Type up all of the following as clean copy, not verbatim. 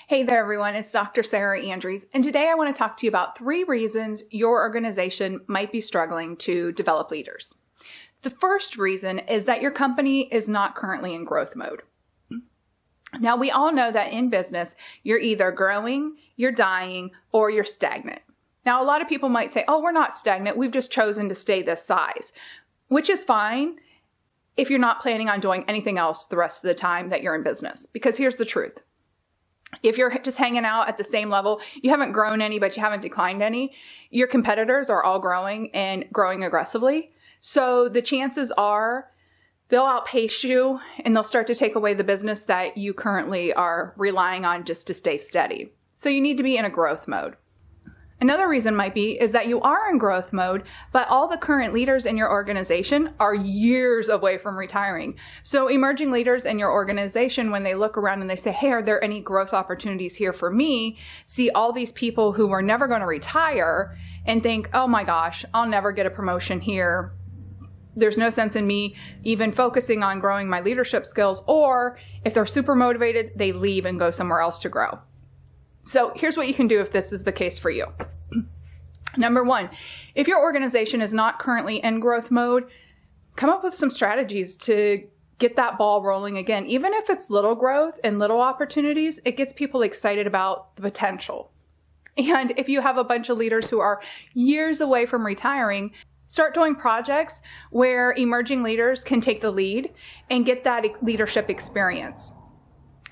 Hey there everyone, it's Dr. Sarah Andreas, and today I want to talk to you about 3 reasons your organization might be struggling to develop leaders. The first reason is that your company is not currently in growth mode. Now, we all know that in business, you're either growing, you're dying, or you're stagnant. Now, a lot of people might say, oh, we're not stagnant, we've just chosen to stay this size, which is fine if you're not planning on doing anything else the rest of the time that you're in business. Because here's the truth. If you're just hanging out at the same level, you haven't grown any, but you haven't declined any, your competitors are all growing and growing aggressively. So the chances are they'll outpace you and they'll start to take away the business that you currently are relying on just to stay steady. So you need to be in a growth mode. Another reason might be is that you are in growth mode, but all the current leaders in your organization are years away from retiring. So emerging leaders in your organization, when they look around and they say, hey, are there any growth opportunities here for me? See all these people who are never going to retire and think, oh my gosh, I'll never get a promotion here. There's no sense in me even focusing on growing my leadership skills. Or if they're super motivated, they leave and go somewhere else to grow. So here's what you can do if this is the case for you. Number 1, if your organization is not currently in growth mode, come up with some strategies to get that ball rolling again. Even if it's little growth and little opportunities, it gets people excited about the potential. And if you have a bunch of leaders who are years away from retiring, start doing projects where emerging leaders can take the lead and get that leadership experience.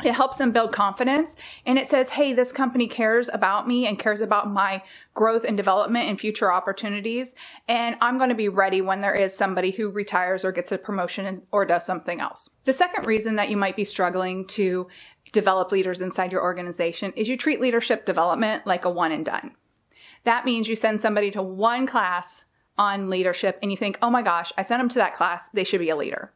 It helps them build confidence, and it says, hey, this company cares about me and cares about my growth and development and future opportunities, and I'm going to be ready when there is somebody who retires or gets a promotion or does something else. The second reason that you might be struggling to develop leaders inside your organization is you treat leadership development like a one and done. That means you send somebody to one class on leadership and you think, oh my gosh, I sent them to that class, they should be a leader.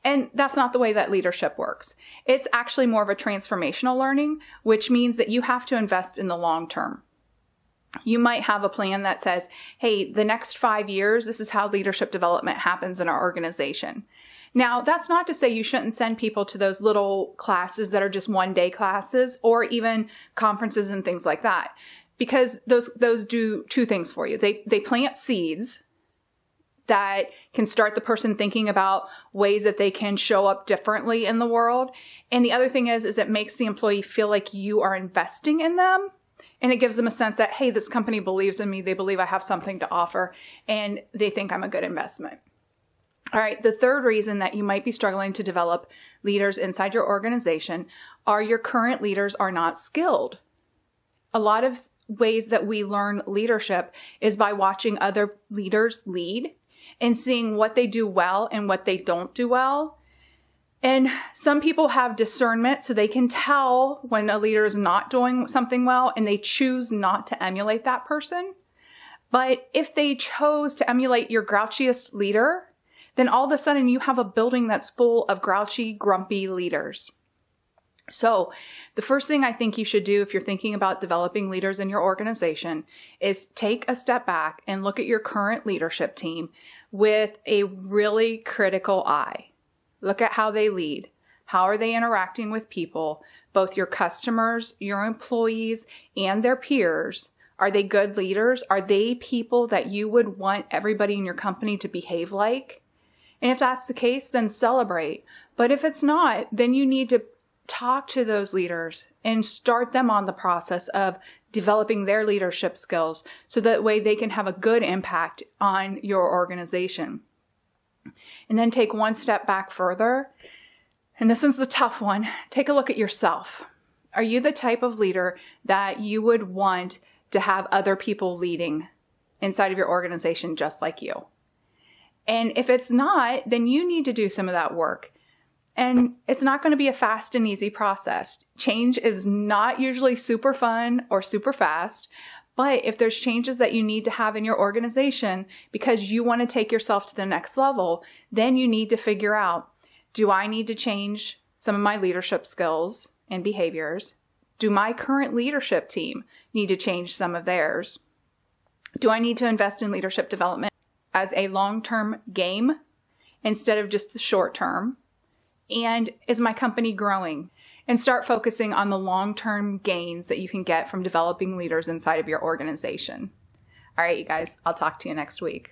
And that's not the way that leadership works. It's actually more of a transformational learning, which means that you have to invest in the long term. You might have a plan that says, hey, the next 5 years, this is how leadership development happens in our organization. Now, that's not to say you shouldn't send people to those little classes that are just one-day classes or even conferences and things like that, because those do 2 things for you. They plant seeds that can start the person thinking about ways that they can show up differently in the world. And the other thing is it makes the employee feel like you are investing in them. And it gives them a sense that, hey, this company believes in me. They believe I have something to offer and they think I'm a good investment. All right. The third reason that you might be struggling to develop leaders inside your organization are your current leaders are not skilled. A lot of ways that we learn leadership is by watching other leaders lead and seeing what they do well and what they don't do well. And some people have discernment so they can tell when a leader is not doing something well and they choose not to emulate that person. But if they chose to emulate your grouchiest leader, then all of a sudden you have a building that's full of grouchy, grumpy leaders. So the first thing I think you should do if you're thinking about developing leaders in your organization is take a step back and look at your current leadership team with a really critical eye. Look at how they lead. How are they interacting with people, both your customers, your employees, and their peers? Are they good leaders? Are they people that you would want everybody in your company to behave like? And if that's the case, then celebrate. But if it's not, then you need to talk to those leaders and start them on the process of developing their leadership skills so that way they can have a good impact on your organization. And then take one step back further. And this is the tough one. Take a look at yourself. Are you the type of leader that you would want to have other people leading inside of your organization just like you? And if it's not, then you need to do some of that work. And it's not going to be a fast and easy process. Change is not usually super fun or super fast. But if there's changes that you need to have in your organization because you want to take yourself to the next level, then you need to figure out, do I need to change some of my leadership skills and behaviors? Do my current leadership team need to change some of theirs? Do I need to invest in leadership development as a long-term game instead of just the short term? And is my company growing? and start focusing on the long-term gains that you can get from developing leaders inside of your organization. All right, you guys, I'll talk to you next week.